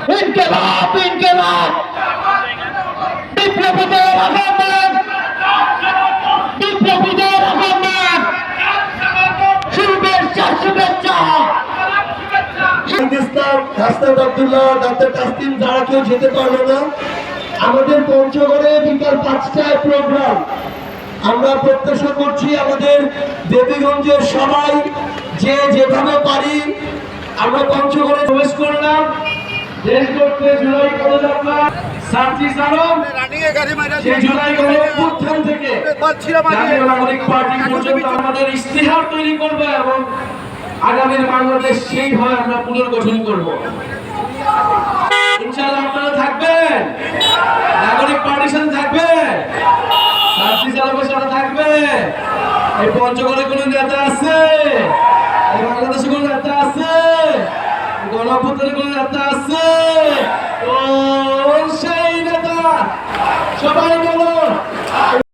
ইনকিলাব ইনকিলাব বিপ্লবীদের আহ্বান বিপ্লবীদের আহ্বান শুভেচ্ছা শুভেচ্ছা ইসলাম হাসনাত আব্দুল্লাহ ডক্টর তাসলিম যারা কেউ যেতে পারলো না আমাদের পঞ্চগড়ে বিকাল 5টায় প্রোগ্রাম আমরা প্রত্যাশা করছি আমাদের দেবীগঞ্জের সবাই যে যেভাবে পারি আমরা পঞ্চগড়ে প্রবেশ করলাম দেশ করতে জুলাই পদযাত্রা সার্জিস আলম সেই জুলাই গণঅভ্যুত্থান থেকে জাতীয় নাগরিক পার্টি পর্যন্ত আমাদের ইশতেহার তৈরি করবে এবং আগামীর বাংলাদেশ সেইভাবে আমরা পুনর্গঠন করব ইনশাআল্লাহ আপনারা থাকবেন নাগরিক পার্টির সাথে থাকবেন সার্জিস আলমের সাথে থাকবে এই পঞ্চগড়ে কোনো নেতা আছে এই বাংলাদেশে কোনো নেতা আছে গণঅভ্যুত্থানে কোনো নেতা আছে ও সেই নেতা সবাই